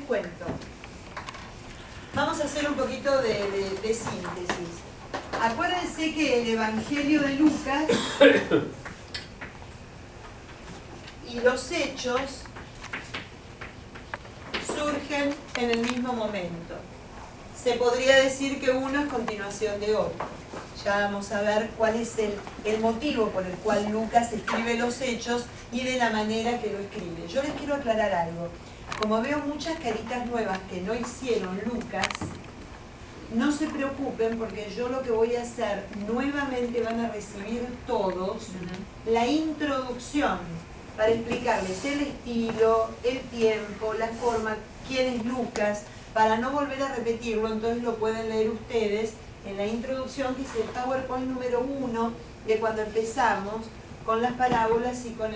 cuento. Vamos a hacer un poquito de síntesis. Acuérdense que el Evangelio de Lucas y los Hechos surgen en el mismo momento. Se podría decir que uno es continuación de otro. Ya vamos a ver cuál es el motivo por el cual Lucas escribe los Hechos y de la manera que lo escribe. Yo les quiero aclarar algo. Como veo muchas caritas nuevas que no hicieron Lucas, no se preocupen porque yo lo que voy a hacer, nuevamente van a recibir todos la introducción para explicarles el estilo, el tiempo, la forma, quién es Lucas, para no volver a repetirlo. Entonces lo pueden leer ustedes en la introducción, que es el PowerPoint número 1 de cuando empezamos con las parábolas y con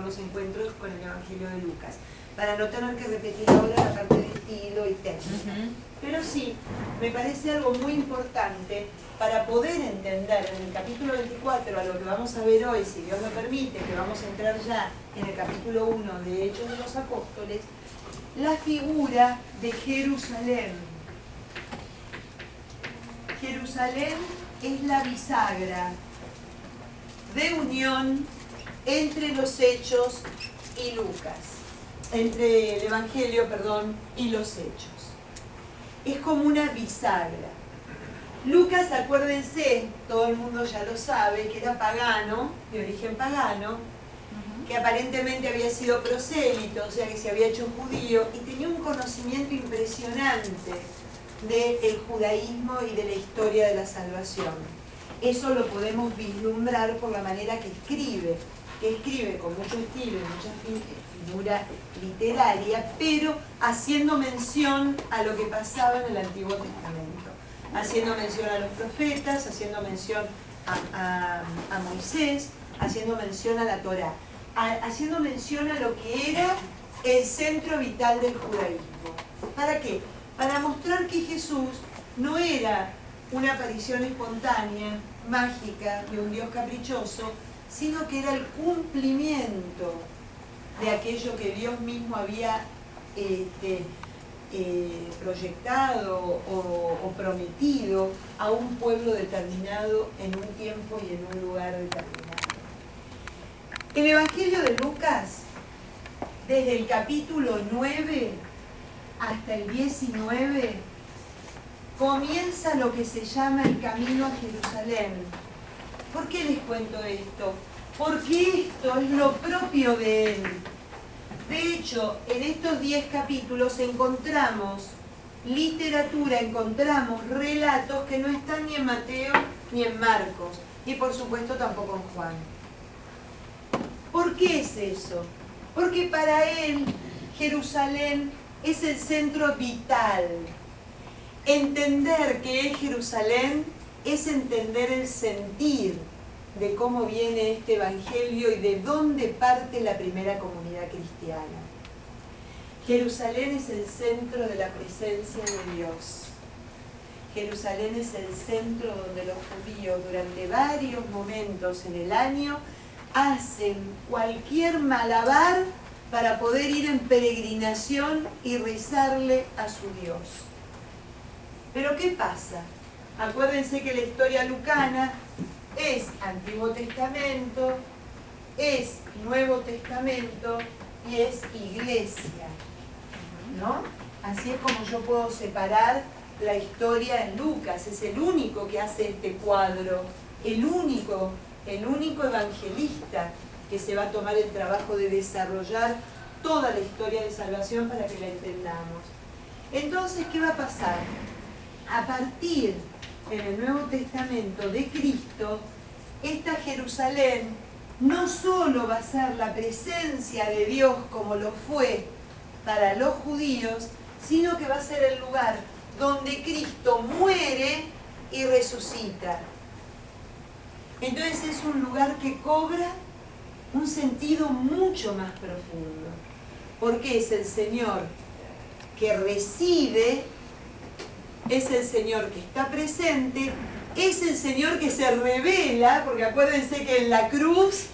los encuentros con el Evangelio de Lucas, para no tener que repetir ahora la parte de estilo y técnica. Pero sí, me parece algo muy importante para poder entender en el capítulo 24, a lo que vamos a ver hoy, si Dios lo permite, que vamos a entrar ya en el capítulo 1 de Hechos de los Apóstoles, la figura de Jerusalén. Jerusalén es la bisagra de unión entre los Hechos y Lucas, entre el Evangelio, perdón, y los Hechos. Es como una bisagra. Lucas, acuérdense, todo el mundo ya lo sabe, que era pagano, de origen pagano, que aparentemente había sido prosélito, o sea que se había hecho judío, y tenía un conocimiento impresionante del judaísmo y de la historia de la salvación. Eso lo podemos vislumbrar por la manera que escribe con mucho estilo y mucha figura literaria, pero haciendo mención a lo que pasaba en el Antiguo Testamento, haciendo mención a los profetas, haciendo mención a Moisés, haciendo mención a la Torá, haciendo mención a lo que era el centro vital del judaísmo. ¿Para qué? Para mostrar que Jesús no era una aparición espontánea, mágica, de un Dios caprichoso, sino que era el cumplimiento de aquello que Dios mismo había proyectado o prometido a un pueblo determinado en un tiempo y en un lugar determinado. El Evangelio de Lucas, desde el capítulo 9 hasta el 19, comienza lo que se llama el camino a Jerusalén. ¿Por qué les cuento esto? Porque esto es lo propio de él. De hecho, en estos 10 capítulos encontramos literatura, encontramos relatos que no están ni en Mateo ni en Marcos, y por supuesto tampoco en Juan. ¿Por qué es eso? Porque para él Jerusalén es el centro vital. Entender qué es Jerusalén es entender el sentir de cómo viene este Evangelio y de dónde parte la primera comunidad cristiana. Jerusalén es el centro de la presencia de Dios. Jerusalén es el centro donde los judíos durante varios momentos en el año hacen cualquier malabar para poder ir en peregrinación y rezarle a su Dios. Pero ¿qué pasa? Acuérdense que la historia lucana es Antiguo Testamento, es Nuevo Testamento y es Iglesia, ¿no? Así es como yo puedo separar la historia en Lucas. Es el único que hace este cuadro, el único evangelista que se va a tomar el trabajo de desarrollar toda la historia de salvación para que la entendamos. Entonces, ¿qué va a pasar? A partir en el Nuevo Testamento de Cristo, esta Jerusalén no solo va a ser la presencia de Dios como lo fue para los judíos, sino que va a ser el lugar donde Cristo muere y resucita. Entonces es un lugar que cobra un sentido mucho más profundo, porque es el Señor que reside, es el Señor que está presente, es el Señor que se revela, porque acuérdense que en la cruz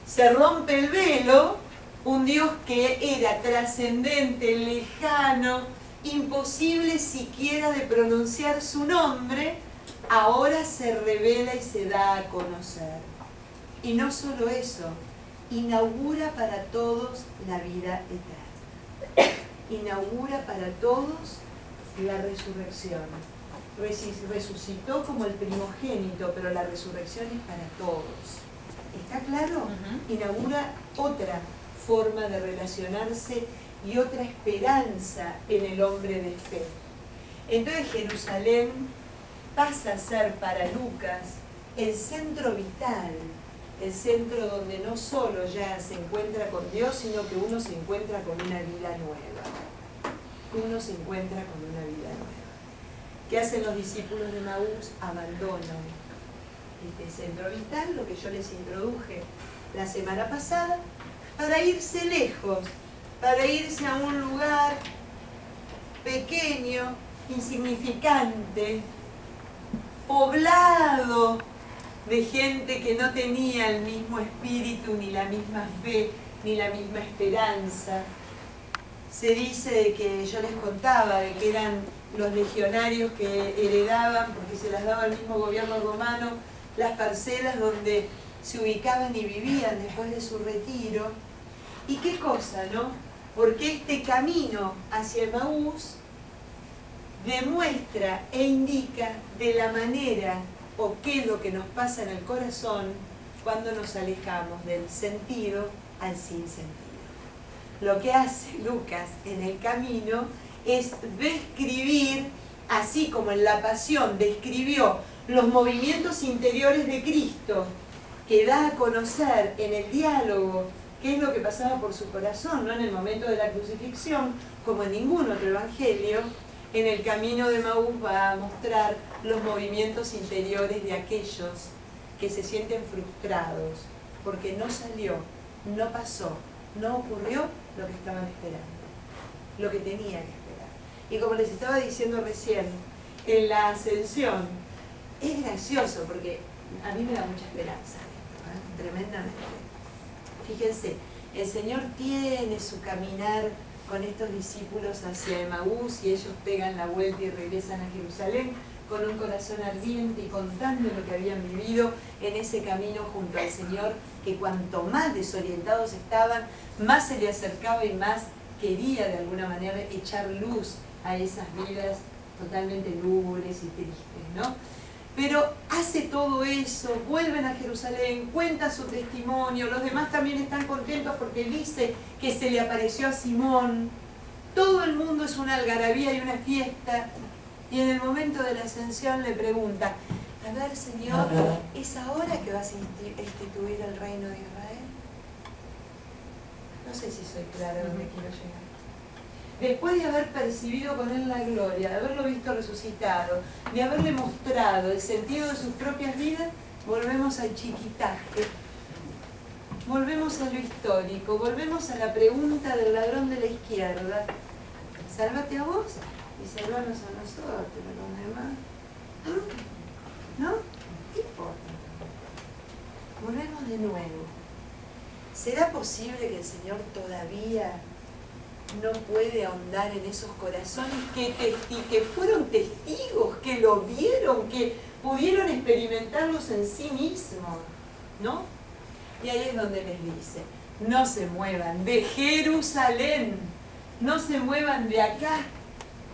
se rompe el velo un Dios que era trascendente, lejano, imposible siquiera de pronunciar su nombre, ahora se revela y se da a conocer. Y no solo eso, inaugura para todos la vida eterna. Inaugura para todos la resurrección. Resucitó como el primogénito, pero la resurrección es para todos. ¿Está claro? Inaugura otra forma de relacionarse y otra esperanza en el hombre de fe. Entonces Jerusalén pasa a ser para Lucas el centro vital, el centro donde no solo ya se encuentra con Dios, sino que uno se encuentra con una vida nueva. Uno se encuentra con una vida nueva. ¿Qué hacen los discípulos de Maús? Abandonan este centro vital, lo que yo les introduje la semana pasada, para irse lejos, para irse a un lugar pequeño, insignificante, poblado de gente que no tenía el mismo espíritu, ni la misma fe, ni la misma esperanza. Se dice de que, yo les contaba, de que eran los legionarios que heredaban, porque se las daba el mismo gobierno romano, las parcelas donde se ubicaban y vivían después de su retiro. ¿Y qué cosa, no? Porque este camino hacia Emaús demuestra e indica de la manera o qué es lo que nos pasa en el corazón cuando nos alejamos del sentido al sinsentido. Lo que hace Lucas en el camino es describir, así como en la Pasión describió los movimientos interiores de Cristo, que da a conocer en el diálogo qué es lo que pasaba por su corazón, no en el momento de la crucifixión, como en ningún otro evangelio. En el camino de Emaús va a mostrar los movimientos interiores de aquellos que se sienten frustrados, porque no salió, no pasó, no ocurrió lo que estaban esperando, lo que tenía que esperar. Y como les estaba diciendo recién, en la ascensión, es gracioso porque a mí me da mucha esperanza esto, ¿eh? Tremendamente. Fíjense, el Señor tiene su caminar con estos discípulos hacia Emaús y ellos pegan la vuelta y regresan a Jerusalén con un corazón ardiente y contando lo que habían vivido en ese camino junto al Señor, que cuanto más desorientados estaban, más se le acercaba y más quería de alguna manera echar luz a esas vidas totalmente lúgubres y tristes, ¿no? Pero hace todo eso, vuelven a Jerusalén, cuenta su testimonio, los demás también están contentos porque dice que se le apareció a Simón. Todo el mundo es una algarabía y una fiesta. Y en el momento de la ascensión le pregunta, a ver, Señor, ¿es ahora que vas a instituir el reino de Israel? No sé si soy clara a dónde quiero llegar. Después de haber percibido con él la gloria, de haberlo visto resucitado, de haberle mostrado el sentido de sus propias vidas, volvemos al chiquitaje, volvemos a lo histórico, volvemos a la pregunta del ladrón de la izquierda. Sálvate a vos y salvanos a nosotros, los demás. ¿No? ¿Qué importa? Volvemos de nuevo. ¿Será posible que el Señor todavía no puede ahondar en esos corazones que fueron testigos, que lo vieron, que pudieron experimentarlos en sí mismos, ¿no? Y ahí es donde les dice, no se muevan de Jerusalén, no se muevan de acá,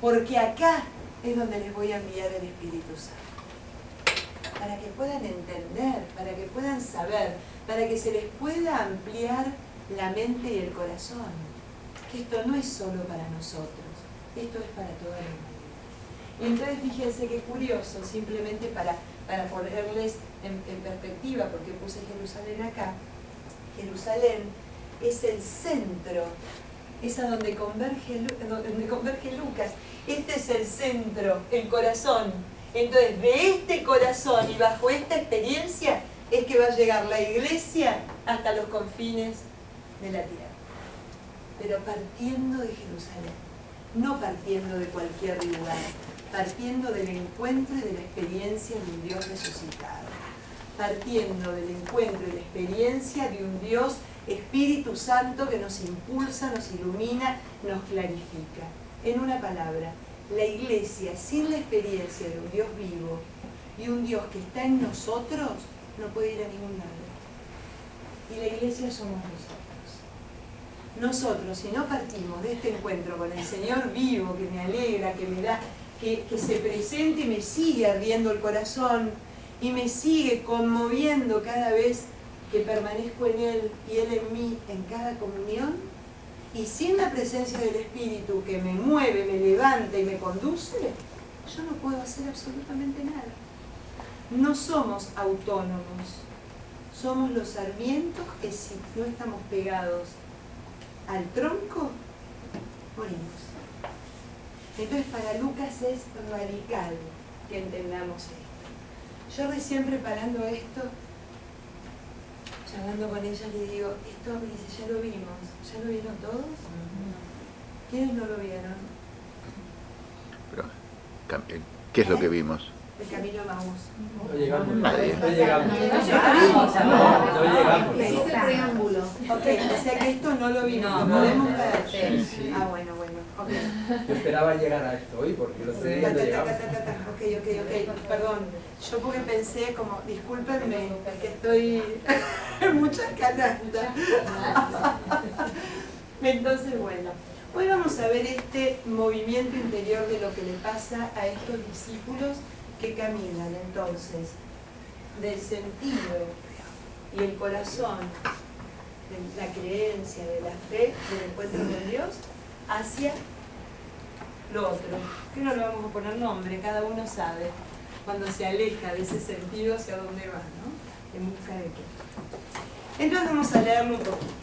porque acá es donde les voy a enviar el Espíritu Santo, para que puedan entender, para que puedan saber, para que se les pueda ampliar la mente y el corazón. Que esto no es solo para nosotros, esto es para toda la humanidad. Y entonces fíjense qué curioso, simplemente para ponerles en perspectiva, porque puse Jerusalén acá. Jerusalén es el centro, es a donde converge Lucas. Este es el centro, el corazón. Entonces, de este corazón y bajo esta experiencia es que va a llegar la iglesia hasta los confines de la tierra. Pero partiendo de Jerusalén, no partiendo de cualquier lugar, partiendo del encuentro y de la experiencia de un Dios resucitado, partiendo del encuentro y la experiencia de un Dios Espíritu Santo que nos impulsa, nos ilumina, nos clarifica. En una palabra, la Iglesia sin la experiencia de un Dios vivo y un Dios que está en nosotros no puede ir a ningún lado. Y la Iglesia somos nosotros. Nosotros, si no partimos de este encuentro con el Señor vivo, que me alegra, que me da, que se presente y me sigue ardiendo el corazón y me sigue conmoviendo cada vez que permanezco en Él y Él en mí en cada comunión, y sin la presencia del Espíritu que me mueve, me levanta y me conduce, yo no puedo hacer absolutamente nada. No somos autónomos, somos los sarmientos que si no estamos pegados al tronco, morimos. Entonces para Lucas es radical que entendamos esto. Yo recién preparando esto, charlando con ella, le digo, esto me dice, ya lo vimos. ¿Ya lo vieron todos? ¿Quiénes no lo vieron? Pero, ¿qué es lo que vimos? El camino a Maús. No llegamos. Nadie. No llegamos. No llegamos. Es el preámbulo. Ok, o sea que esto no lo vimos. ¿Lo podemos ver? Sí. Ah, bueno. Ok. Yo esperaba llegar a esto hoy porque los otros días no llegamos. Ok. Perdón. Yo porque pensé como, discúlpenme, que estoy en muchas canastas. Entonces, bueno. Hoy vamos a ver este movimiento interior de lo que le pasa a estos discípulos que caminan entonces del sentido y el corazón, de la creencia, de la fe, del encuentro con Dios, hacia lo otro. Que no le vamos a poner nombre, cada uno sabe cuando se aleja de ese sentido hacia dónde va, ¿no? En busca de qué. Entonces vamos a leerlo un poquito.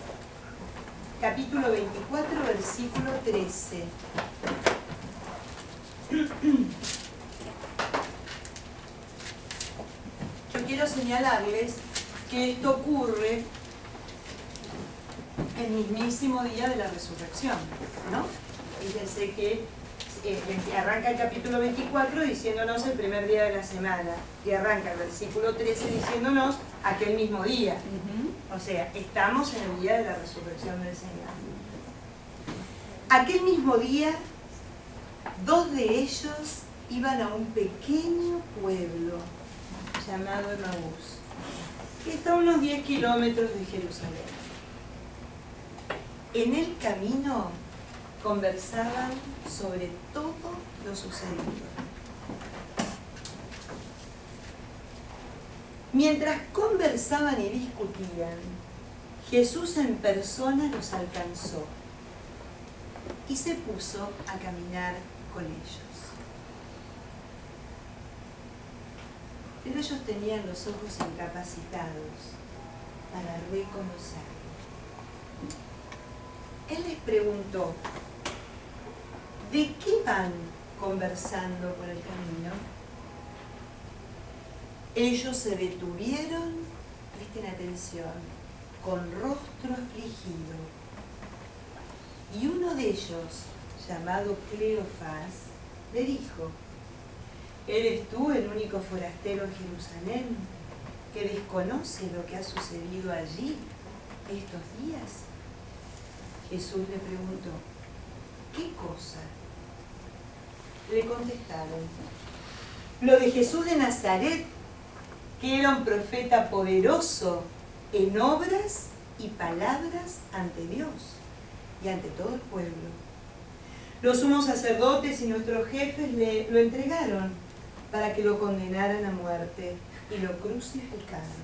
Capítulo 24, versículo 13. Yo quiero señalarles que esto ocurre el mismísimo día de la resurrección, ¿no? Fíjense que arranca el capítulo 24 diciéndonos el primer día de la semana y arranca el versículo 13 diciéndonos aquel mismo día. O sea, estamos en el día de la resurrección del Señor. Aquel mismo día, dos de ellos iban a un pequeño pueblo llamado Emaús, que está a unos 10 kilómetros de Jerusalén. En el camino conversaban sobre todo lo sucedido. Mientras conversaban y discutían, Jesús en persona los alcanzó y se puso a caminar con ellos. Pero ellos tenían los ojos incapacitados para reconocerlo. Él les preguntó, ¿de qué van conversando por el camino? Ellos se detuvieron, presten atención, con rostro afligido. Y uno de ellos, llamado Cleofás, le dijo, ¿eres tú el único forastero en Jerusalén que desconoce lo que ha sucedido allí estos días? Jesús le preguntó, ¿qué cosa? Le contestaron, lo de Jesús de Nazaret, que era un profeta poderoso en obras y palabras ante Dios y ante todo el pueblo. Los sumos sacerdotes y nuestros jefes lo entregaron para que lo condenaran a muerte y lo crucificaron.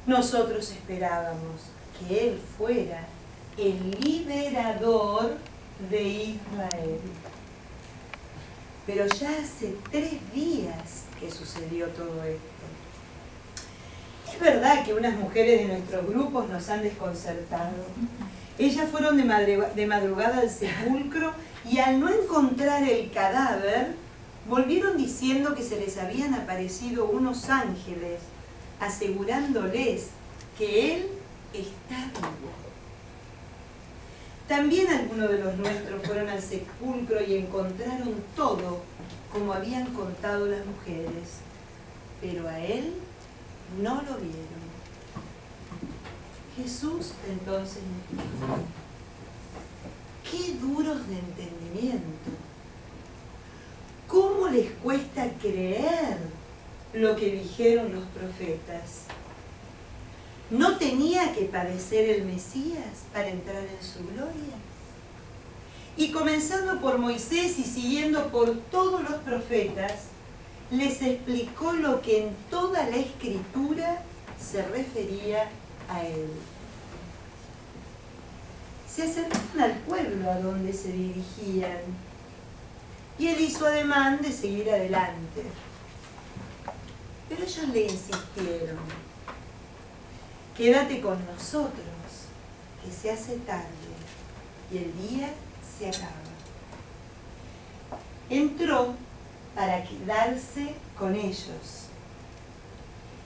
Nosotros esperábamos que Él fuera el liberador de Israel. Pero ya hace 3 días que sucedió todo esto. Es verdad que unas mujeres de nuestros grupos nos han desconcertado. Ellas fueron de madrugada al sepulcro y al no encontrar el cadáver, volvieron diciendo que se les habían aparecido unos ángeles, asegurándoles que Él está vivo. También algunos de los nuestros fueron al sepulcro y encontraron todo como habían contado las mujeres, pero a Él no lo vieron. Jesús entonces nos dijo: qué duros de entendimiento, ¿cómo les cuesta creer lo que dijeron los profetas? ¿No tenía que padecer el Mesías para entrar en su gloria? Y comenzando por Moisés y siguiendo por todos los profetas, les explicó lo que en toda la Escritura se refería a él. Se acercaron al pueblo a donde se dirigían y él hizo ademán de seguir adelante. Pero ellos le insistieron: quédate con nosotros, que se hace tarde y el día se acaba. Entró para quedarse con ellos.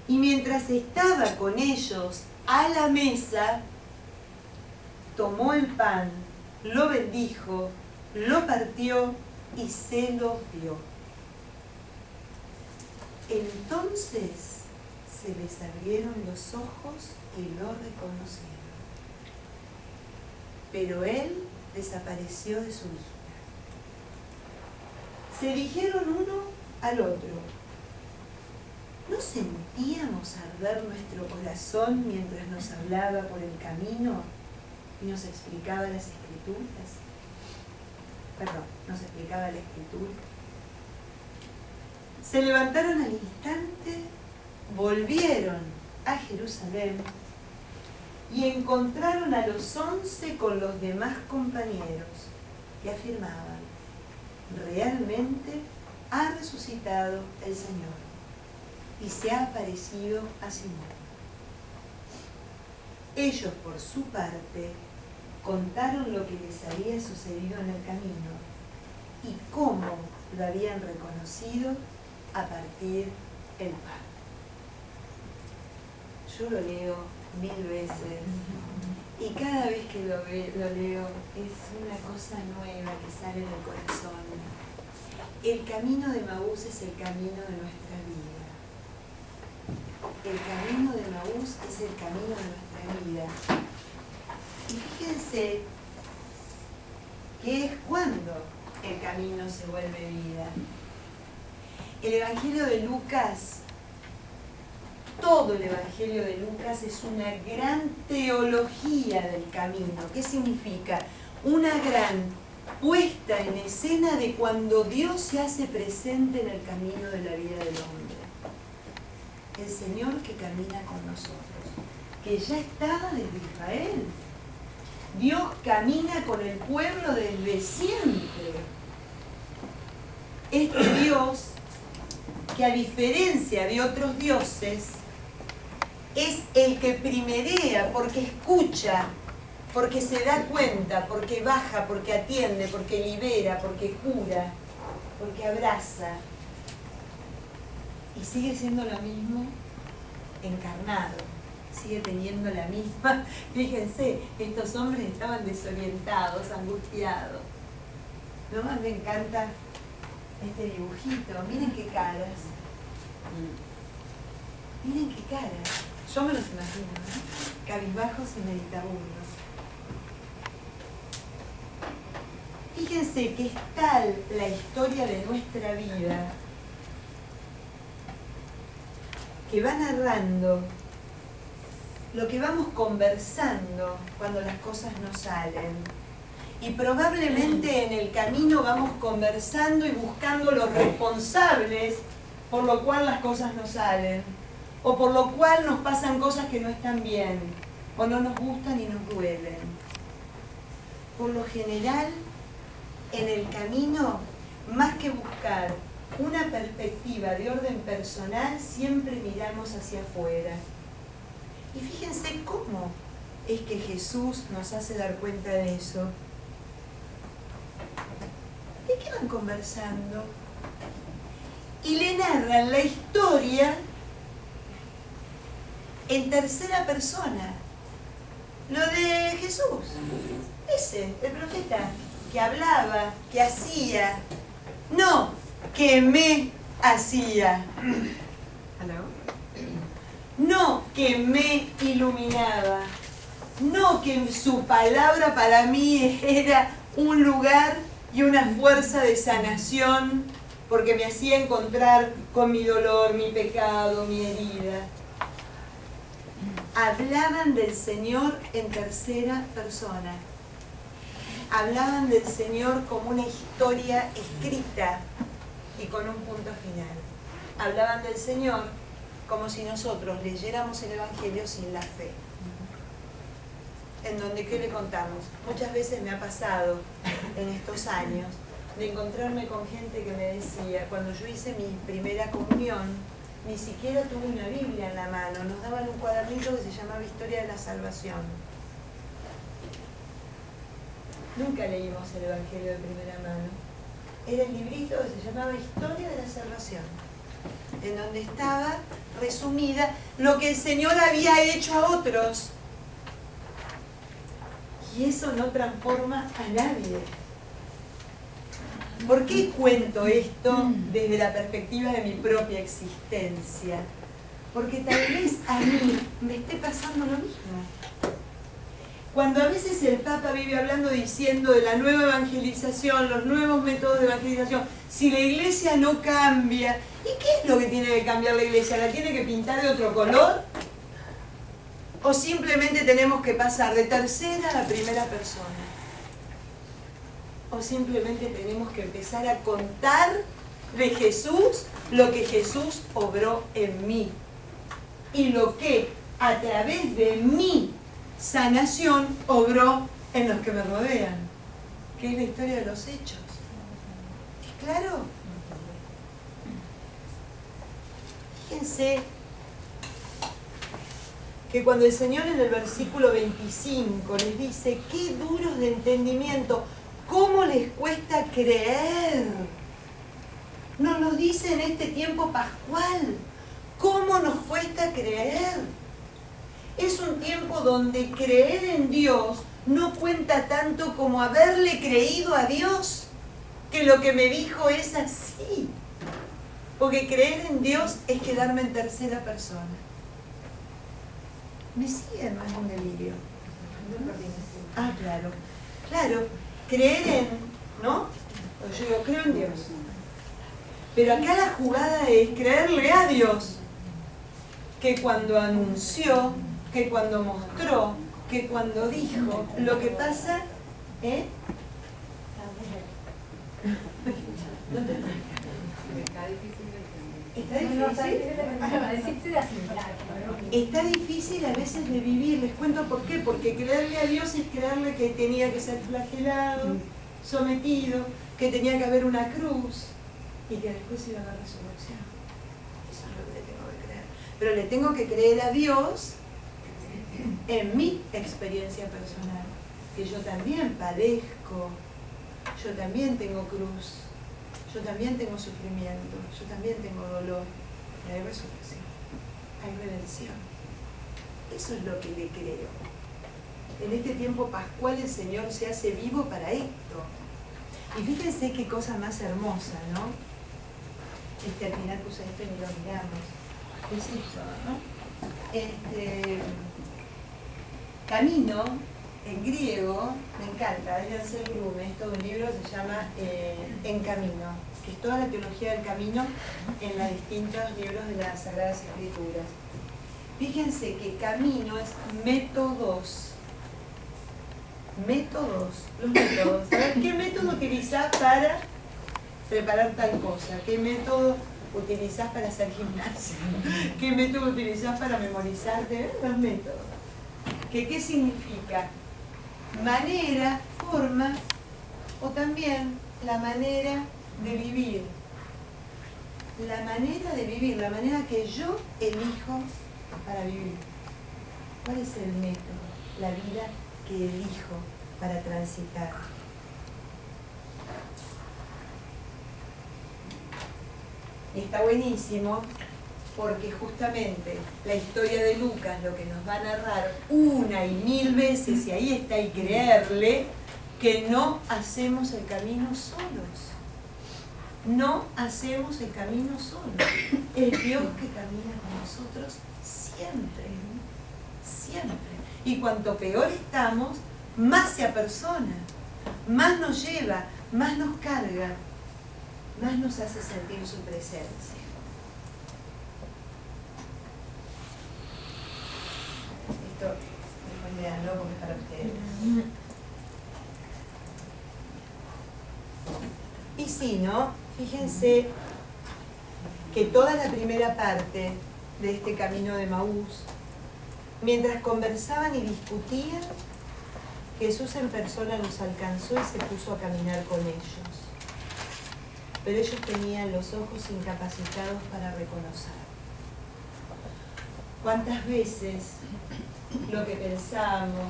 Y mientras estaba con ellos a la mesa, tomó el pan, lo bendijo, lo partió y se lo dio. Entonces se les abrieron los ojos y lo reconocieron. Pero él desapareció de su vista. Se dijeron uno al otro: ¿no sentíamos arder nuestro corazón mientras nos hablaba por el camino y nos explicaba las Escrituras? Nos explicaba la Escritura. Se levantaron al instante, volvieron a Jerusalén y encontraron a los 11 con los demás compañeros que afirmaban: realmente ha resucitado el Señor y se ha aparecido a Simón. Ellos, por su parte, contaron lo que les había sucedido en el camino y cómo lo habían reconocido a partir el pan. Yo lo leo 1000 veces y cada vez que lo leo es una cosa nueva que sale del corazón. El camino de Maús es el camino de nuestra vida. El camino de Maús es el camino de nuestra vida. Y fíjense que es cuando el camino se vuelve vida. El Evangelio de Lucas, todo el Evangelio de Lucas es una gran teología del camino. ¿Qué significa? Una gran puesta en escena de cuando Dios se hace presente en el camino de la vida del hombre. El Señor que camina con nosotros, que ya estaba desde Israel. Dios camina con el pueblo desde siempre. Este Dios, que a diferencia de otros dioses, es el que primerea, porque escucha, porque se da cuenta, porque baja, porque atiende, porque libera, porque cura, porque abraza. Y sigue siendo lo mismo encarnado, sigue teniendo la misma. Fíjense, estos hombres estaban desorientados, angustiados. ¿No? Me encanta este dibujito, miren qué caras. Miren qué caras. Yo me los imagino, ¿no? Cabizbajos y meditabundos. Fíjense que es tal la historia de nuestra vida que va narrando lo que vamos conversando cuando las cosas no salen. Y probablemente en el camino vamos conversando y buscando los responsables por lo cual las cosas no salen, o por lo cual nos pasan cosas que no están bien, o no nos gustan y nos duelen. Por lo general, en el camino, más que buscar una perspectiva de orden personal, siempre miramos hacia afuera. Y fíjense cómo es que Jesús nos hace dar cuenta de eso. ¿De qué van conversando? Y le narran la historia en tercera persona. Lo de Jesús. Ese, el profeta, que hablaba, que hacía. No, que me hacía. ¿Aló? No, que me iluminaba. No que su palabra para mí era un lugar y una fuerza de sanación, porque me hacía encontrar con mi dolor, mi pecado, mi herida. Hablaban del Señor en tercera persona. Hablaban del Señor como una historia escrita y con un punto final. Hablaban del Señor como si nosotros leyéramos el Evangelio sin la fe. En donde, ¿qué le contamos? Muchas veces me ha pasado en estos años de encontrarme con gente que me decía, cuando yo hice mi primera comunión, ni siquiera tuve una Biblia en la mano, nos daban un cuadernito que se llamaba Historia de la Salvación. Nunca leímos el Evangelio de primera mano. Era el librito que se llamaba Historia de la Salvación, en donde estaba resumida lo que el Señor había hecho a otros. Y eso no transforma a nadie. ¿Por qué cuento esto desde la perspectiva de mi propia existencia? Porque tal vez a mí me esté pasando lo mismo. Cuando a veces el Papa vive hablando, diciendo de la nueva evangelización, los nuevos métodos de evangelización, si la iglesia no cambia, ¿y qué es lo que tiene que cambiar la iglesia? ¿La tiene que pintar de otro color? ¿O simplemente tenemos que pasar de tercera a primera persona? ¿O simplemente tenemos que empezar a contar de Jesús lo que Jesús obró en mí? Y lo que a través de mi sanación obró en los que me rodean, que es la historia de los hechos. ¿Es claro? Fíjense que cuando el Señor en el versículo 25 les dice, qué duros de entendimiento, ¿cómo les cuesta creer? Nos lo dice en este tiempo pascual. ¿Cómo nos cuesta creer? Es un tiempo donde creer en Dios no cuenta tanto como haberle creído a Dios, que lo que me dijo es así. Porque creer en Dios es quedarme en tercera persona. ¿Me siguen? No es un delirio. Ah, claro. Claro, creer en, ¿no? Yo digo, creo en Dios. Pero acá la jugada es creerle a Dios, que cuando anunció, que cuando mostró, que cuando dijo, lo que pasa, ¿eh? ¿Dónde está? ¿Está difícil? Está difícil a veces de vivir. Les cuento por qué. Porque creerle a Dios es creerle que tenía que ser flagelado, sometido, que tenía que haber una cruz y que después iba a haber resurrección. Eso es lo que le tengo que creer. Pero le tengo que creer a Dios en mi experiencia personal, que yo también padezco, yo también tengo cruz, yo también tengo sufrimiento, yo también tengo dolor, y hay resurrección, hay redención. Eso es lo que le creo. En este tiempo pascual el Señor se hace vivo para esto. Y fíjense qué cosa más hermosa, ¿no? Al final puse esto y lo miramos. Es esto, ¿no? Camino, en griego, me encanta, es de Ansel Grume, es todo un libro que se llama En Camino, que es toda la teología del camino en los distintos libros de las Sagradas Escrituras. Fíjense que camino es métodos. Los métodos. A ver, ¿qué método utilizás para preparar tal cosa? ¿Qué método utilizás para hacer gimnasia? ¿Qué método utilizás para memorizarte? Los métodos. ¿Qué significa? Manera, forma, o también la manera de vivir. La manera de vivir, la manera que yo elijo para vivir. ¿Cuál es el método? La vida que elijo para transitar. Y está buenísimo porque justamente la historia de Lucas lo que nos va a narrar una y mil veces, y ahí está, y creerle, que no hacemos el camino solos. No hacemos el camino solos. El Dios que camina con nosotros siempre, siempre. Y cuanto peor estamos, más se apersona, más nos lleva, más nos carga, más nos hace sentir su presencia. Esto después leanlo porque es para ustedes. Y si no, fíjense que toda la primera parte de este camino de Emaús, mientras conversaban y discutían, Jesús en persona los alcanzó y se puso a caminar con ellos. Pero ellos tenían los ojos incapacitados para reconocer. ¿Cuántas veces lo que pensamos,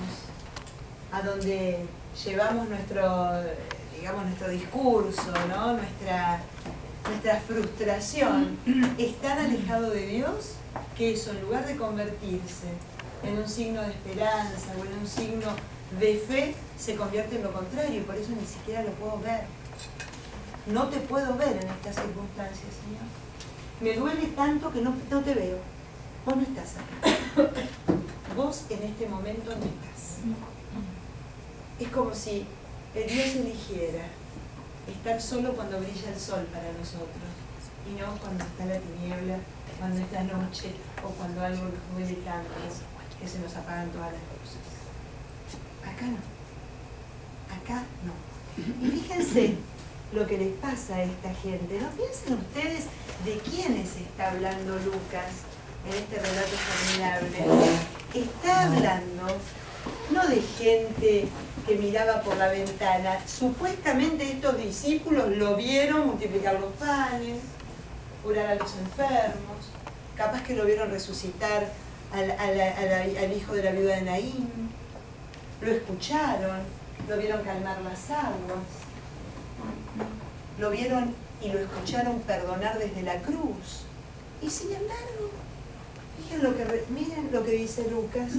a donde llevamos nuestro discurso, ¿no? nuestra frustración, es tan alejado de Dios que eso, en lugar de convertirse en un signo de esperanza o en un signo de fe, se convierte en lo contrario? Por eso ni siquiera lo puedo ver. No te puedo ver en estas circunstancias, Señor. Me duele tanto que no te veo. Vos no estás acá. Vos en este momento no estás. Es como si Dios eligiera estar solo cuando brilla el sol para nosotros y no cuando está la tiniebla, cuando es la noche o cuando algo nos duele tanto que se nos apagan todas las luces. Acá no. Acá no. Y fíjense lo que les pasa a esta gente. ¿No piensen ustedes de quiénes está hablando Lucas en este relato formidable? Está hablando no de gente que miraba por la ventana. Supuestamente estos discípulos lo vieron multiplicar los panes, curar a los enfermos, capaz que lo vieron resucitar al hijo de la viuda de Naín, lo escucharon, lo vieron calmar las aguas, lo vieron y lo escucharon perdonar desde la cruz. Y sin embargo, miren lo que dice Lucas.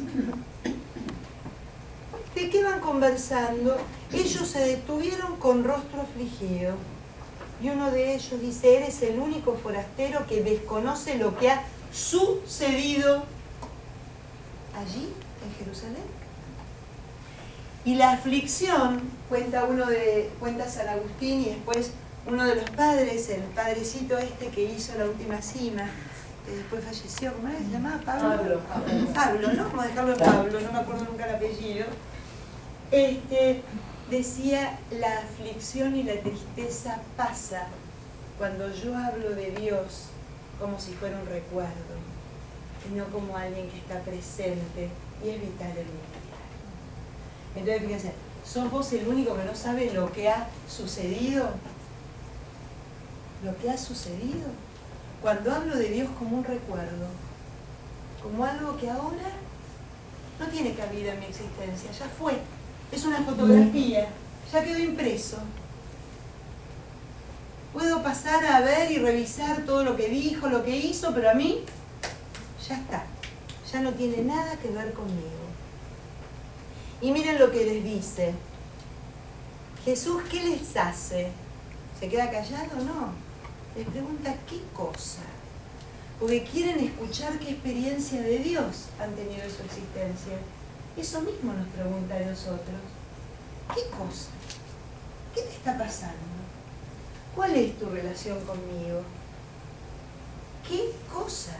¿De qué van conversando? Ellos se detuvieron con rostro afligido. Y uno de ellos dice: eres el único forastero que desconoce lo que ha sucedido allí, en Jerusalén. Y la aflicción, cuenta San Agustín y después uno de los padres, el padrecito este que hizo la última cima, que después falleció, ¿cómo era? ¿Se llamaba Pablo? Pablo, ¿no? Vamos a dejarlo en Pablo, no me acuerdo nunca el apellido. Decía: la aflicción y la tristeza pasa cuando yo hablo de Dios como si fuera un recuerdo, y no como alguien que está presente y es vital en mi vida. Entonces, fíjense, ¿sos vos el único que no sabe lo que ha sucedido? Lo que ha sucedido. Cuando hablo de Dios como un recuerdo, como algo que ahora no tiene cabida en mi existencia, ya fue. Es una fotografía, ya quedó impreso. Puedo pasar a ver y revisar todo lo que dijo, lo que hizo, pero a mí ya está. Ya no tiene nada que ver conmigo. Y miren lo que les dice. Jesús, ¿qué les hace? ¿Se queda callado? No. Les pregunta qué cosa. Porque quieren escuchar qué experiencia de Dios han tenido en su existencia. Eso mismo nos pregunta a nosotros. ¿Qué cosa? ¿Qué te está pasando? ¿Cuál es tu relación conmigo? ¿Qué cosa?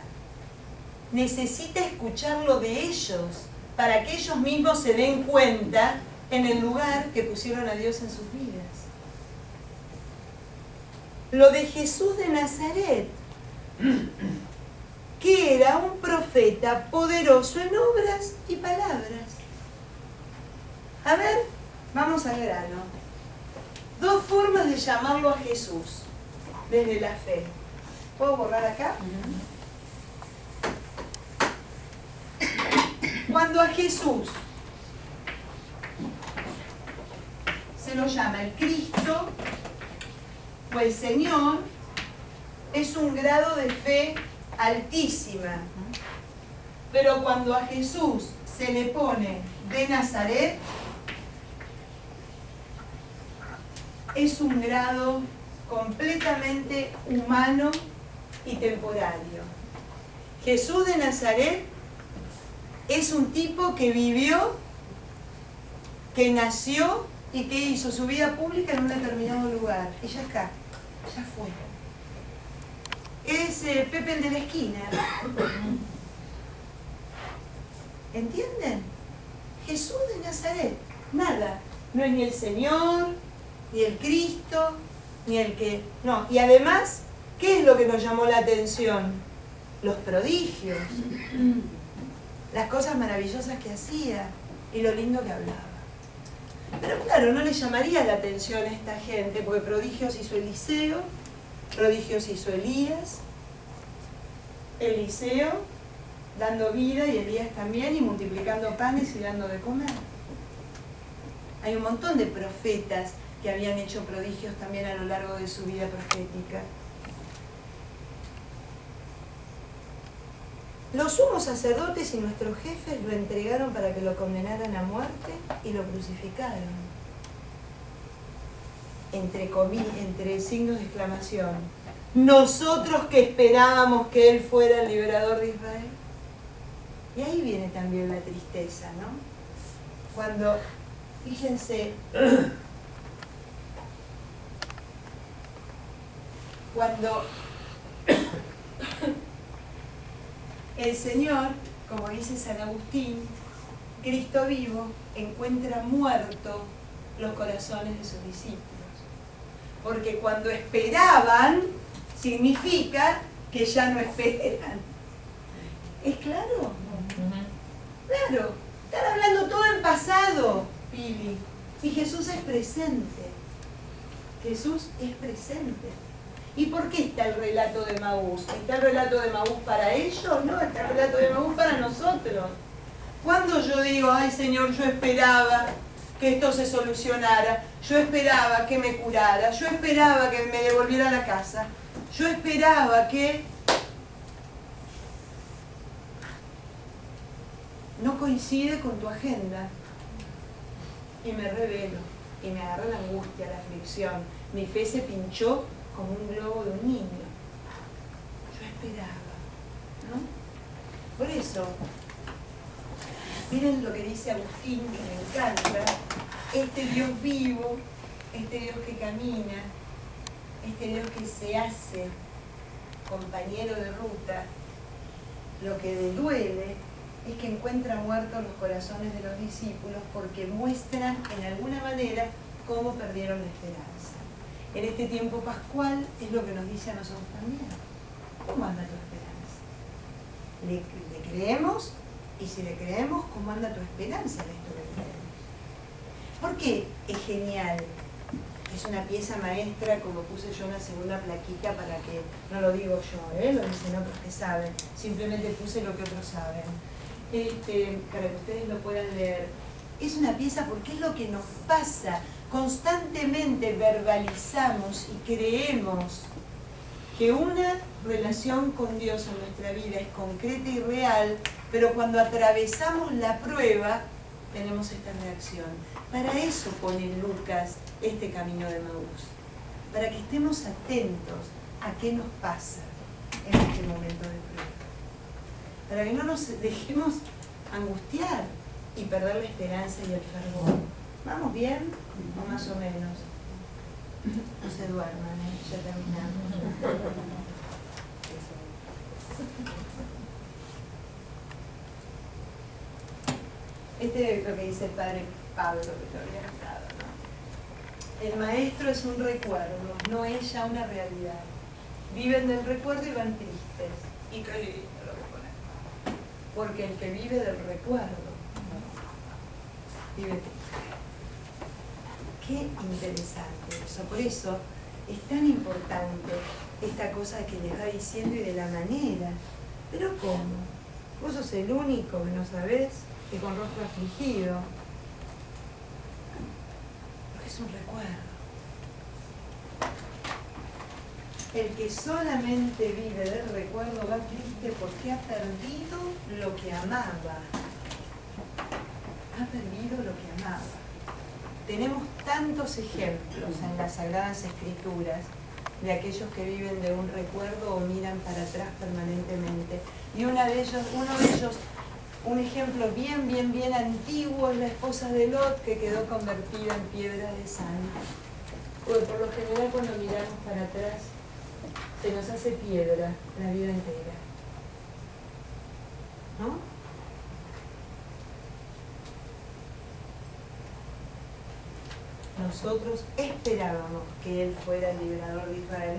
Necesita escucharlo de ellos para que ellos mismos se den cuenta en el lugar que pusieron a Dios en sus vidas. Lo de Jesús de Nazaret, que era un profeta poderoso en obras y palabras. A ver, vamos al grano. Dos formas de llamarlo a Jesús desde la fe. ¿Puedo borrar acá? Cuando a Jesús se lo llama el Cristo o el Señor, es un grado de fe altísima. Pero cuando a Jesús se le pone de Nazaret, es un grado completamente humano y temporario. Jesús de Nazaret Es un tipo que vivió, que nació y que hizo su vida pública en un determinado lugar. Y ya está, ya fue. Es Pepe el de la esquina. ¿Entienden? Jesús de Nazaret, nada. No es ni el Señor, ni el Cristo, ni el que... No, y además, ¿qué es lo que nos llamó la atención? Los prodigios, las cosas maravillosas que hacía y lo lindo que hablaba. Pero claro, no le llamaría la atención a esta gente, porque prodigios hizo Eliseo, prodigios hizo Elías, Eliseo dando vida y Elías también, y multiplicando panes y dando de comer. Hay un montón de profetas que habían hecho prodigios también a lo largo de su vida profética. Los sumos sacerdotes y nuestros jefes lo entregaron para que lo condenaran a muerte y lo crucificaron. Entre signos de exclamación. Nosotros que esperábamos que Él fuera el liberador de Israel. Y ahí viene también la tristeza, ¿no? Cuando, fíjense, cuando el Señor, como dice San Agustín, Cristo vivo, encuentra muertos los corazones de sus discípulos. Porque cuando esperaban, significa que ya no esperan. ¿Es claro? Claro. Están hablando todo en pasado, Pili. Y Jesús es presente. Jesús es presente. ¿Y por qué está el relato de Emaús? ¿Está el relato de Emaús para ellos? No, está el relato de Emaús para nosotros. Cuando yo digo, ay Señor, yo esperaba que esto se solucionara, yo esperaba que me curara, yo esperaba que me devolviera a la casa, yo esperaba que... No coincide con tu agenda. Y me revelo, y me agarra la angustia, la aflicción. Mi fe se pinchó como un globo de un niño. Yo esperaba, ¿no? Por eso, miren lo que dice Agustín, que me encanta. Este Dios vivo, este Dios que camina, este Dios que se hace compañero de ruta, lo que le duele es que encuentra muertos los corazones de los discípulos porque muestran en alguna manera cómo perdieron la esperanza. En este tiempo pascual es lo que nos dice a nosotros también. ¿Cómo anda tu esperanza? ¿Le creemos? Y si le creemos, ¿cómo anda tu esperanza en esto que creemos? ¿Por qué es genial? Es una pieza maestra, como puse yo una segunda plaquita para que, no lo digo yo, lo dicen otros que saben, simplemente puse lo que otros saben. Para que ustedes lo puedan leer. Es una pieza porque es lo que nos pasa. Constantemente verbalizamos y creemos que una relación con Dios en nuestra vida es concreta y real, pero cuando atravesamos la prueba, tenemos esta reacción. Para eso pone Lucas este camino de Emaús, para que estemos atentos a qué nos pasa en este momento de prueba, para que no nos dejemos angustiar y perder la esperanza y el fervor. ¿Vamos bien? ¿O más o menos? No se duerman, ya terminamos. Este es lo que dice el padre Pablo, que lo había notado, ¿no? El maestro es un recuerdo, no es ya una realidad. Viven del recuerdo y van tristes. Y qué lindo lo que pone. Porque el que vive del recuerdo vive triste. Qué interesante eso. Por eso es tan importante esta cosa que les va diciendo y de la manera. Pero ¿cómo? Vos sos el único que no sabés, que con rostro afligido. Porque es un recuerdo. El que solamente vive del recuerdo va triste porque ha perdido lo que amaba. Ha perdido lo que amaba. Tenemos tantos ejemplos en las Sagradas Escrituras de aquellos que viven de un recuerdo o miran para atrás permanentemente. Y uno de ellos Un ejemplo bien antiguo es la esposa de Lot, que quedó convertida en piedra de sal. Porque por lo general cuando miramos para atrás se nos hace piedra la vida entera, ¿no? Nosotros esperábamos que Él fuera el liberador de Israel.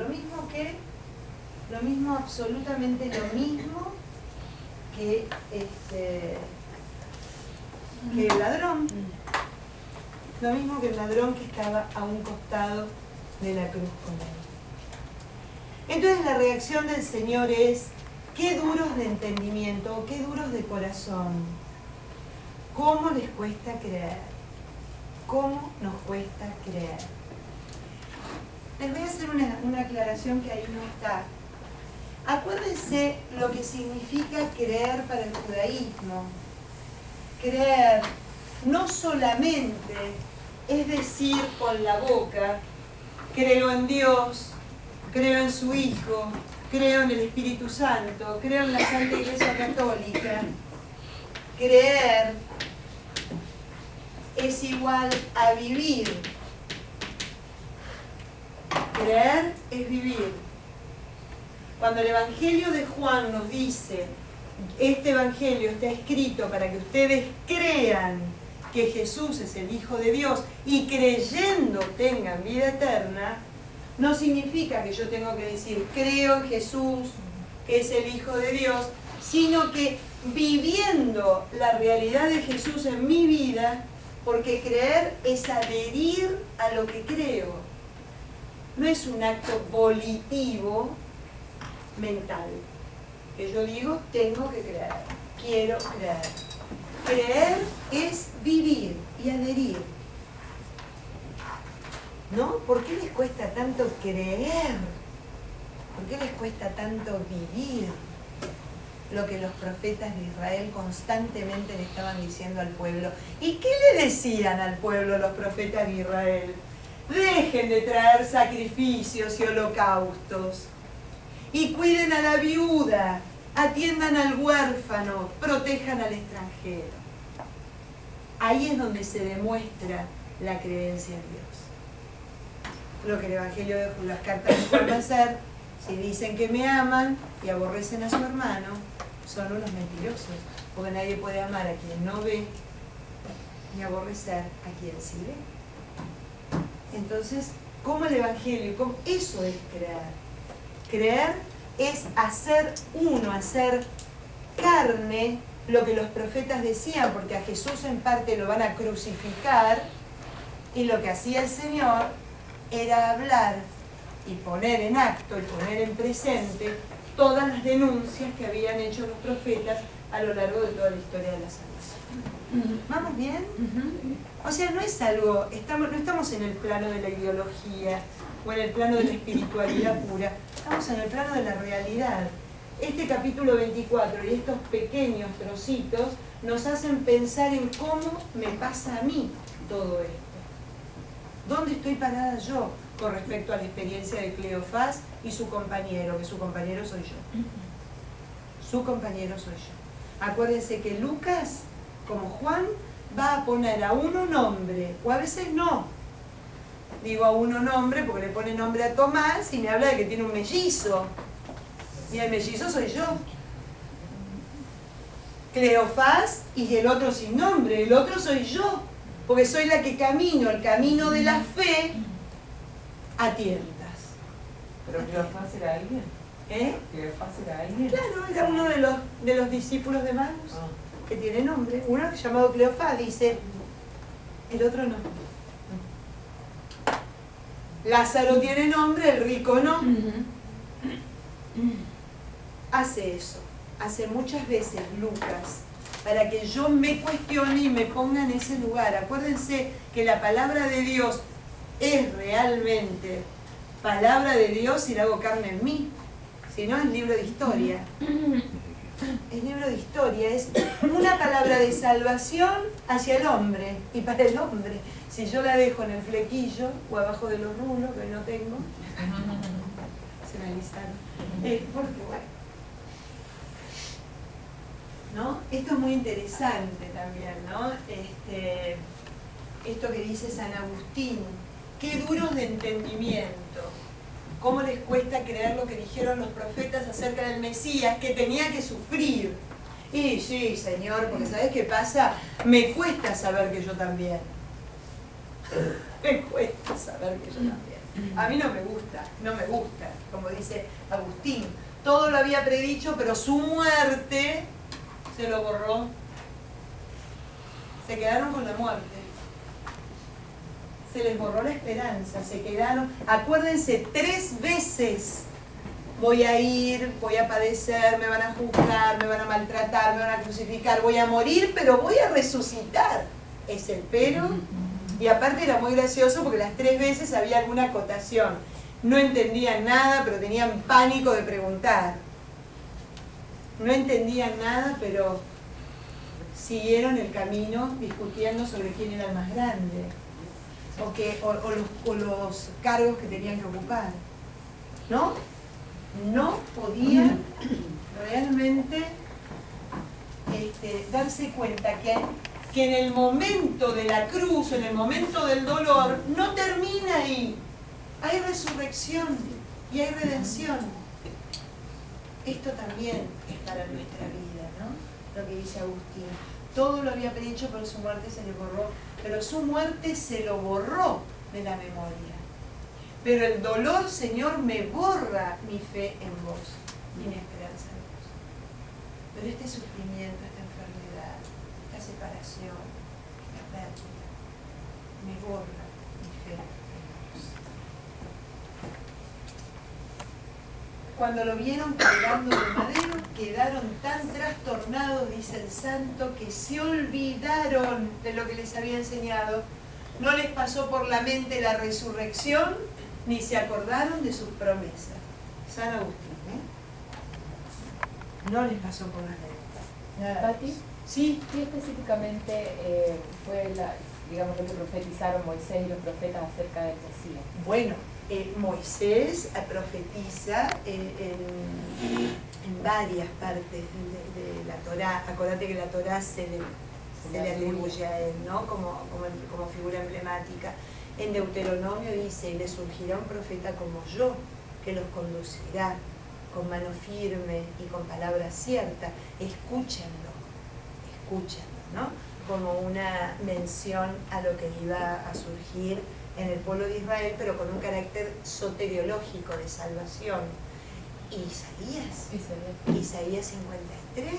Lo mismo, absolutamente lo mismo que el ladrón. Lo mismo que el ladrón que estaba a un costado de la cruz con Él. Entonces la reacción del Señor es: qué duros de entendimiento, qué duros de corazón. ¿Cómo les cuesta creer? ¿Cómo nos cuesta creer? Les voy a hacer una aclaración que ahí no está. Acuérdense lo que significa creer para el judaísmo. Creer no solamente es decir con la boca, creo en Dios, creo en su Hijo, creo en el Espíritu Santo, creo en la Santa Iglesia Católica. Creer es igual a vivir. Creer es vivir. Cuando el Evangelio de Juan nos dice, este Evangelio está escrito para que ustedes crean que Jesús es el Hijo de Dios y creyendo tengan vida eterna, no significa que yo tengo que decir, creo en Jesús, que es el Hijo de Dios, sino que viviendo la realidad de Jesús en mi vida, porque creer es adherir a lo que creo. No es un acto volitivo mental, que yo digo, tengo que creer, quiero creer. Creer es vivir y adherir. ¿No? ¿Por qué les cuesta tanto creer? ¿Por qué les cuesta tanto vivir lo que los profetas de Israel constantemente le estaban diciendo al pueblo? ¿Y qué le decían al pueblo los profetas de Israel? Dejen de traer sacrificios y holocaustos. Y cuiden a la viuda, atiendan al huérfano, protejan al extranjero. Ahí es donde se demuestra la creencia en Dios. Lo que el Evangelio de las cartas de Juan va a hacer, si dicen que me aman y aborrecen a su hermano, son unos mentirosos, porque nadie puede amar a quien no ve ni aborrecer a quien sí ve. Entonces, ¿cómo el Evangelio? ¿Cómo? Eso es creer. Creer es hacer uno, hacer carne lo que los profetas decían, porque a Jesús en parte lo van a crucificar, y lo que hacía el Señor era hablar y poner en acto y poner en presente todas las denuncias que habían hecho los profetas a lo largo de toda la historia de la salvación. ¿Vamos bien? O sea, no es algo, no estamos en el plano de la ideología o en el plano de la espiritualidad pura, estamos en el plano de la realidad. Este capítulo 24 y estos pequeños trocitos nos hacen pensar en cómo me pasa a mí todo esto. ¿Dónde estoy parada yo con respecto a la experiencia de Cleofás y su compañero? Que su compañero soy yo. Su compañero soy yo. Acuérdense que Lucas, como Juan, va a poner a uno nombre, o a veces no. Digo a uno nombre porque le pone nombre a Tomás y me habla de que tiene un mellizo. Y el mellizo soy yo. Cleofás y el otro sin nombre, el otro soy yo. Porque soy la que camino el camino de la fe a tientas. ¿Pero Cleofás era alguien? ¿Eh? ¿Cleofás era alguien? Claro, era uno de los discípulos de Maús, que tiene nombre. Uno llamado Cleofás dice, el otro no. Lázaro tiene nombre, el rico no. Hace eso, hace muchas veces Lucas, para que yo me cuestione y me ponga en ese lugar. Acuérdense que la palabra de Dios es realmente palabra de Dios y la hago carne en mí. Si no, es libro de historia. Es libro de historia, es una palabra de salvación hacia el hombre y para el hombre. Si yo la dejo en el flequillo o abajo de los rulos, que no tengo, se me alisaron. Porque bueno, ¿no? Esto es muy interesante también, ¿no? Esto que dice San Agustín, qué duros de entendimiento, cómo les cuesta creer lo que dijeron los profetas acerca del Mesías, que tenía que sufrir. Y sí, Señor, porque ¿sabés qué pasa? Me cuesta saber que yo también. Me cuesta saber que yo también. A mí no me gusta, como dice Agustín. Todo lo había predicho, pero su muerte se lo borró. Se quedaron con la muerte. Se les borró la esperanza, se quedaron. Acuérdense, 3 veces voy a ir, voy a padecer, me van a juzgar, me van a maltratar, me van a crucificar, voy a morir, pero voy a resucitar. Es el pero. Y aparte era muy gracioso porque las 3 veces había alguna acotación. No entendían nada, pero tenían pánico de preguntar. No entendían nada, pero siguieron el camino discutiendo sobre quién era el más grande o los cargos que tenían que ocupar. ¿No? No podían realmente darse cuenta que en el momento de la cruz, en el momento del dolor, no termina ahí. Hay resurrección y hay redención. Esto también es para nuestra vida, ¿no? Lo que dice Agustín. Todo lo había predicho, pero su muerte se le borró. Pero su muerte se lo borró de la memoria. Pero el dolor, Señor, me borra mi fe en vos y mi esperanza en vos. Pero este sufrimiento, esta enfermedad, esta separación, esta pérdida, me borra mi fe en vos. Cuando lo vieron colgando del madero, quedaron tan trastornados, dice el santo, que se olvidaron de lo que les había enseñado. No les pasó por la mente la resurrección, ni se acordaron de sus promesas. San Agustín, ¿eh? No les pasó por la mente. Pati, ¿Sí? ¿qué específicamente fue digamos, lo que profetizaron Moisés y los profetas acerca del Mesías? Bueno, Moisés profetiza en varias partes de la Torá. Acordate que la Torá se le atribuye a él, ¿no? como figura emblemática. En Deuteronomio dice, le surgirá un profeta como yo, que los conducirá con mano firme y con palabra cierta. Escúchenlo, ¿no? Como una mención a lo que iba a surgir en el pueblo de Israel, pero con un carácter soteriológico de salvación. Isaías 53,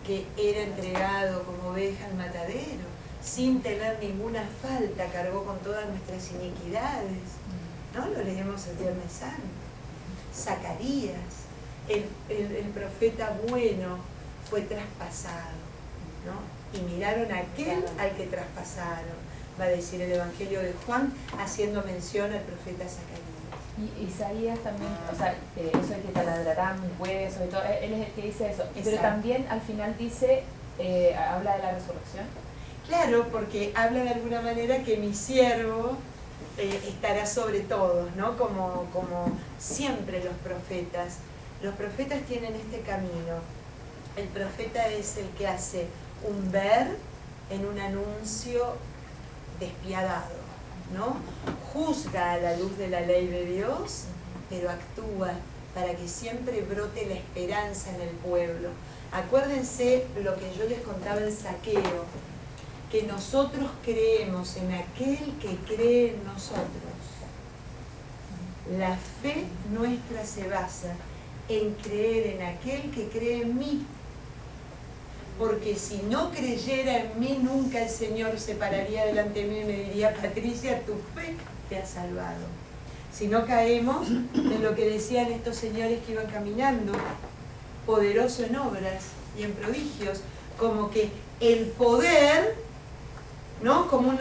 que era entregado como oveja al matadero, sin tener ninguna falta, cargó con todas nuestras iniquidades. ¿No? Lo leemos el Viernes Santo. Zacarías, el profeta bueno, fue traspasado, ¿no? Y miraron a aquel al que traspasaron, va a decir el Evangelio de Juan, haciendo mención al profeta Zacarías. Y Isaías también, o sea, eso de que taladrarán mis huesos y todo, él es el que dice eso. Exacto. Pero también al final dice, habla de la resurrección. Claro, porque habla de alguna manera que mi siervo estará sobre todos, ¿no? Como siempre los profetas. Los profetas tienen este camino. El profeta es el que hace un ver en un anuncio despiadado, ¿no? Juzga a la luz de la ley de Dios, pero actúa para que siempre brote la esperanza en el pueblo. Acuérdense lo que yo les contaba en Zaqueo, que nosotros creemos en aquel que cree en nosotros. La fe nuestra se basa en creer en aquel que cree en mí. Porque si no creyera en mí, nunca el Señor se pararía delante de mí y me diría, Patricia, tu fe te ha salvado. Si no caemos en lo que decían estos señores que iban caminando, poderoso en obras y en prodigios, como que el poder, ¿no? Como un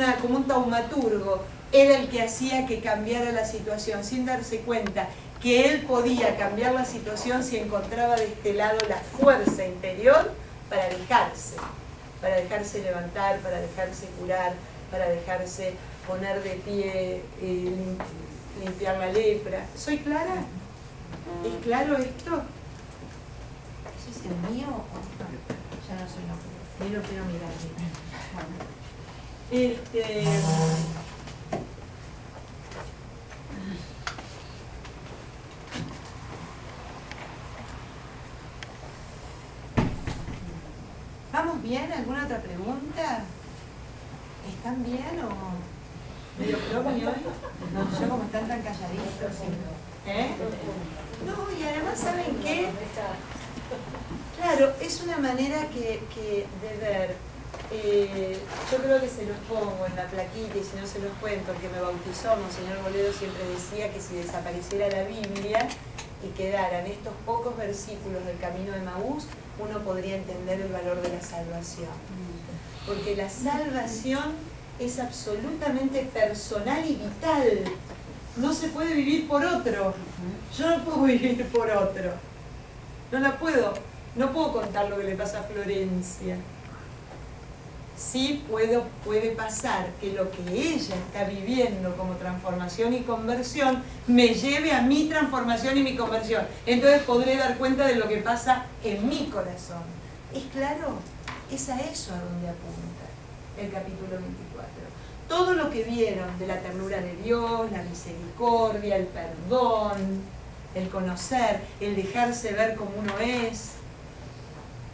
taumaturgo, era el que hacía que cambiara la situación, sin darse cuenta que él podía cambiar la situación si encontraba de este lado la fuerza interior para dejarse levantar, para dejarse curar, para dejarse poner de pie, limpiar la lepra. ¿Soy clara? ¿Es claro esto? ¿Eso es el mío o no? Ya no soy no puedo. Ni lo quiero mirar. ¿Vamos bien? ¿Alguna otra pregunta? ¿Están bien o medio croqui hoy? No, yo como están tan calladitos. ¿Eh? No, y además, ¿saben qué? Claro, es una manera de ver. Yo creo que se los pongo en la plaquita y si no se los cuento, el que me bautizó, Monseñor Boledo, siempre decía que si desapareciera la Biblia y quedaran estos pocos versículos del Camino de Emaús, uno podría entender el valor de la salvación. Porque la salvación es absolutamente personal y vital. No se puede vivir por otro. Yo no puedo vivir por otro. No puedo contar lo que le pasa a Florencia. Sí puede pasar que lo que ella está viviendo como transformación y conversión me lleve a mi transformación y mi conversión. Entonces podré dar cuenta de lo que pasa en mi corazón. ¿Es claro? Es a eso a donde apunta el capítulo 24. Todo lo que vieron de la ternura de Dios, la misericordia, el perdón, el conocer, el dejarse ver como uno es,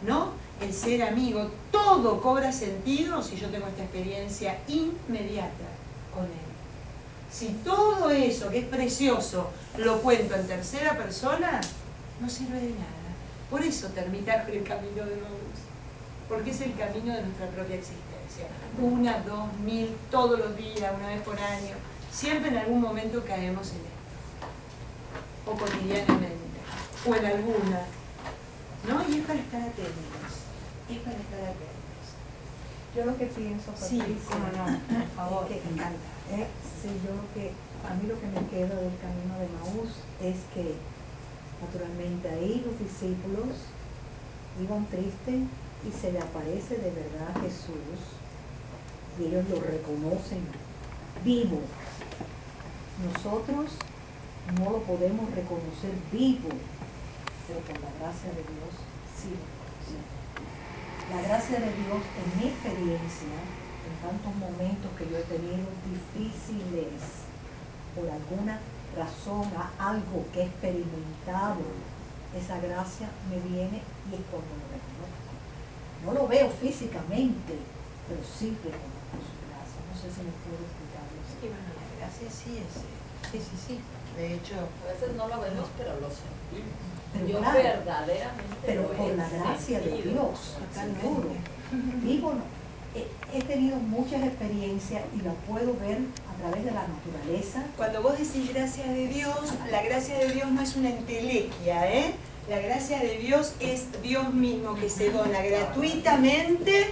¿no? El ser amigo, todo cobra sentido si yo tengo esta experiencia inmediata con él. Si todo eso que es precioso lo cuento en tercera persona, no sirve de nada. Por eso terminar el camino de Emaús, porque es el camino de nuestra propia existencia. 1, 2, 1000, todos los días, una vez por año, siempre en algún momento caemos en él, o cotidianamente, o en alguna, ¿no? Y es para estar atentos. Es para estar atentos. Yo lo que pienso, Patricia, sí, cómo no, por favor, es que, me encanta. sí, yo lo que, a mí lo que me queda del camino de Emaús es que, naturalmente, ahí los discípulos iban tristes y se le aparece de verdad a Jesús y ellos lo reconocen vivo. Nosotros no lo podemos reconocer vivo, pero por la gracia de Dios sí lo conocemos. La gracia de Dios, en mi experiencia, en tantos momentos que yo he tenido difíciles, por alguna razón, a algo que he experimentado, esa gracia me viene y es cuando lo reconozco. No lo veo físicamente, pero sí reconozco su gracia. No sé si me puedo explicar eso. Y bueno, la gracia sí es. Sí. De hecho, A veces no lo vemos, pero lo sentimos. Pero Yo claro, verdaderamente pero lo por he la gracia de sentido. Dios, totalmente. seguro. Y bueno, he tenido muchas experiencias y las puedo ver a través de la naturaleza. Cuando vos decís gracia de Dios, la gracia de Dios no es una entelequia, ¿eh? La gracia de Dios es Dios mismo que se dona gratuitamente,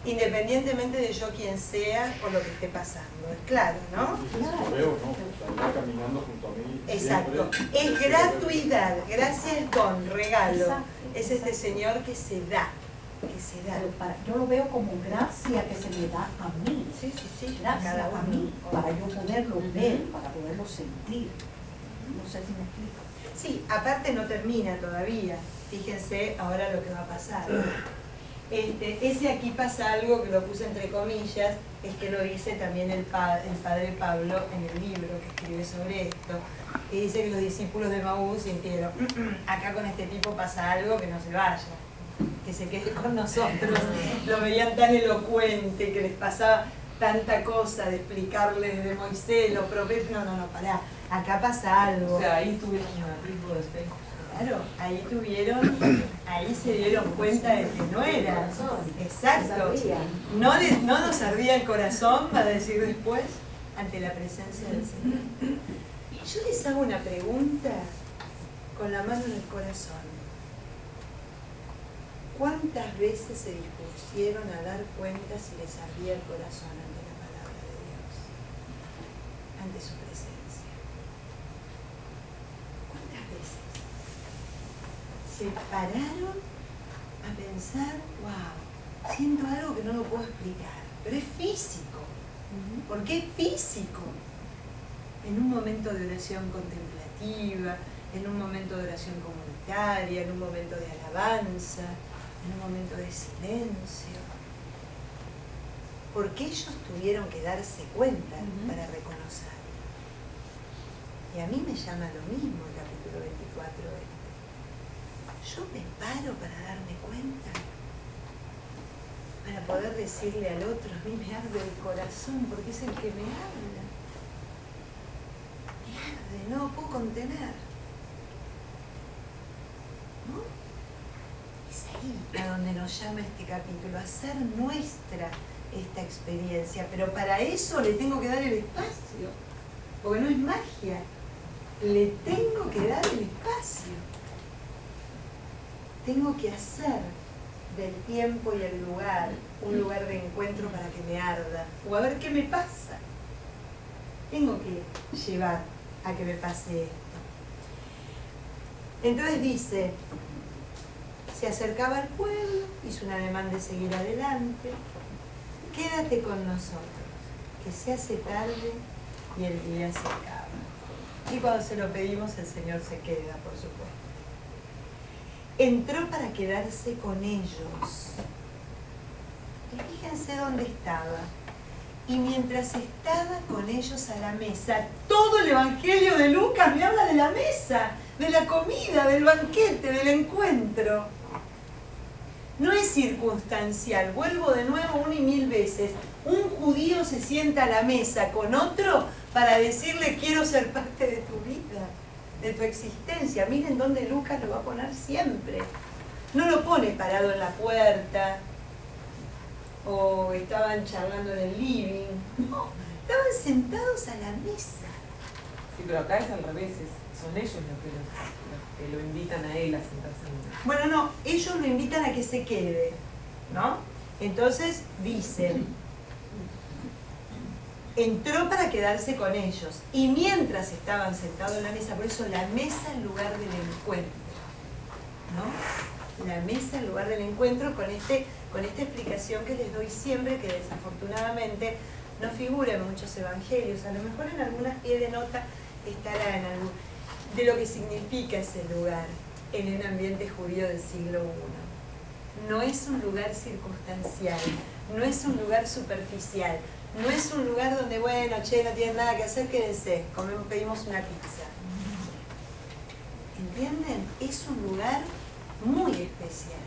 independientemente de yo quien sea o lo que esté pasando. Es claro, ¿no? Lo veo, ¿no? Está caminando junto a mí. Exacto. Siempre. Es gratuidad, gracia es don, regalo. Exacto. Es este Señor que se da. Pero yo lo veo como gracia que se me da a mí. Sí, Gracias cada a uno. mí, para yo poderlo ver, para poderlo sentir. No sé si me explico. Sí, aparte no termina todavía. Fíjense ahora lo que va a pasar. Ese aquí pasa algo que lo puse entre comillas, es que lo dice también el padre Pablo en el libro que escribe sobre esto, y dice que los discípulos de Emaús sintieron, acá con este tipo pasa algo, que no se vaya, que se quede con nosotros. Lo veían tan elocuente, que les pasaba tanta cosa de explicarles de Moisés, los profetas. No, pará, acá pasa algo. O sea, ahí tuvieron un atisbo de fe. Claro, ahí se dieron cuenta de que no era. Exacto. No nos ardía el corazón, va a decir después, ante la presencia del Señor. Yo les hago una pregunta con la mano en el corazón. ¿Cuántas veces se dispusieron a dar cuenta si les ardía el corazón ante la palabra de Dios? Ante su presencia. ¿Cuántas veces se pararon a pensar, wow, siento algo que no lo puedo explicar, pero es físico? ¿Por qué es físico? En un momento de oración contemplativa, en un momento de oración comunitaria, en un momento de alabanza, en un momento de silencio, porque ellos tuvieron que darse cuenta para reconocer. Y a mí me llama lo mismo el capítulo 24 este. Yo me paro para darme cuenta, para poder decirle al otro, a mí me arde el corazón porque es el que me habla. Me arde, no lo puedo contener. ¿No? Es ahí a donde nos llama este capítulo, a hacer nuestra esta experiencia, pero para eso le tengo que dar el espacio, porque no es magia, le tengo que dar el espacio, tengo que hacer del tiempo y el lugar un lugar de encuentro para que me arda, o a ver qué me pasa, tengo que llevar a que me pase esto. Entonces dice, se acercaba al pueblo, hizo un ademán de seguir adelante. Quédate con nosotros, que se hace tarde y el día se acaba. Y cuando se lo pedimos, el Señor se queda, por supuesto. Entró para quedarse con ellos. Y fíjense dónde estaba. Y mientras estaba con ellos a la mesa, todo el Evangelio de Lucas me habla de la mesa, de la comida, del banquete, del encuentro. No es circunstancial, vuelvo de nuevo 1 y 1000 veces. Un judío se sienta a la mesa con otro para decirle quiero ser parte de tu vida, de tu existencia. Miren dónde Lucas lo va a poner siempre. No lo pone parado en la puerta o estaban charlando en el living. No, estaban sentados a la mesa. Sí, pero acá es al revés, son ellos los que lo invitan a él a sentarse en una. Bueno, no, ellos lo invitan a que se quede, ¿no? Entonces dicen, entró para quedarse con ellos. Y mientras estaban sentados en la mesa, por eso la mesa en lugar del encuentro, ¿no? La mesa en lugar del encuentro con esta explicación que les doy siempre, que desafortunadamente no figura en muchos evangelios. A lo mejor en algunas pie de nota estará en algún, de lo que significa ese lugar en un ambiente judío del siglo I. No es un lugar circunstancial, no es un lugar superficial, no es un lugar donde, bueno, che, no tienen nada que hacer, quédense, pedimos una pizza. ¿Entienden? Es un lugar muy especial.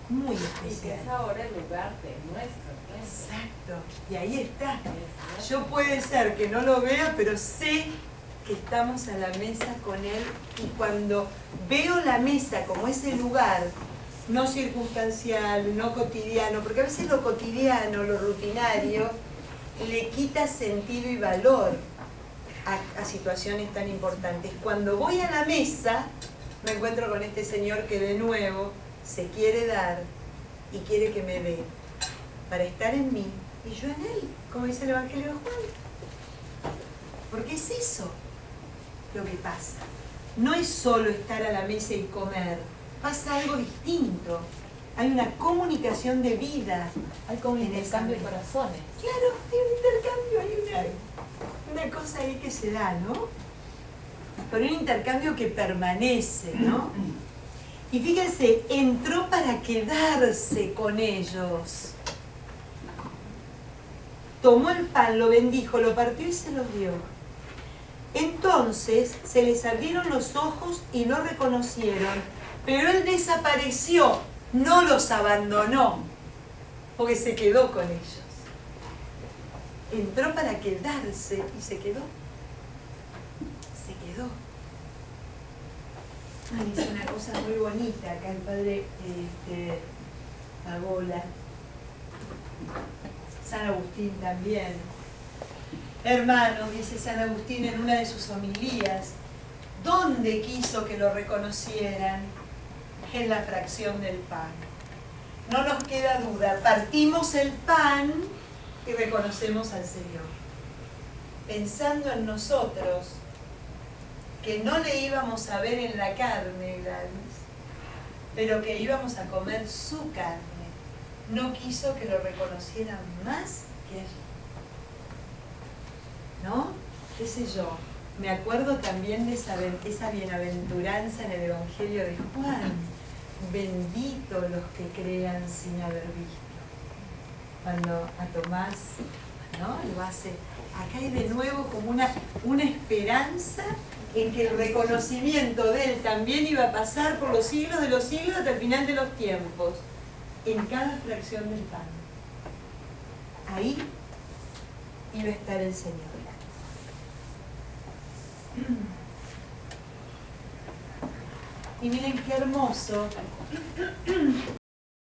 Muy especial. Y que es ahora el lugar de nuestro tiempo. Exacto. Y ahí está. Yo puede ser que no lo vea, pero sé que estamos a la mesa con Él. Y cuando veo la mesa como ese lugar, no circunstancial, no cotidiano, porque a veces lo cotidiano, lo rutinario, le quita sentido y valor a situaciones tan importantes. Cuando voy a la mesa, me encuentro con este Señor que de nuevo se quiere dar y quiere que me dé para estar en mí y yo en Él, como dice el Evangelio de Juan. Porque es eso lo que pasa. No es solo estar a la mesa y comer, pasa algo distinto. Hay una comunicación de vida. Hay como un en esa intercambio de mesa. corazones. Claro, hay un intercambio, hay una cosa ahí que se da, ¿no? Pero un intercambio que permanece, ¿no? Y fíjense, entró para quedarse con ellos. Tomó el pan, lo bendijo, lo partió y se los dio. Entonces se les abrieron los ojos y lo reconocieron, pero él desapareció, no los abandonó, porque se quedó con ellos. Entró para quedarse y se quedó. Se quedó. Ay, dice una cosa muy bonita acá el padre Pagola. San Agustín también. Hermanos, dice San Agustín en una de sus homilías, ¿dónde quiso que lo reconocieran? En la fracción del pan. No nos queda duda, partimos el pan y reconocemos al Señor. Pensando en nosotros, que no le íbamos a ver en la carne, Gladys, pero que íbamos a comer su carne. No quiso que lo reconocieran más que allí. ¿No? ¿Qué sé yo? Me acuerdo también de esa bienaventuranza en el Evangelio de Juan, benditos los que crean sin haber visto. Cuando a Tomás, ¿no?, lo hace, acá hay de nuevo como una esperanza en que el reconocimiento de él también iba a pasar por los siglos de los siglos hasta el final de los tiempos, en cada fracción del pan. Ahí iba a estar el Señor. Y miren qué hermoso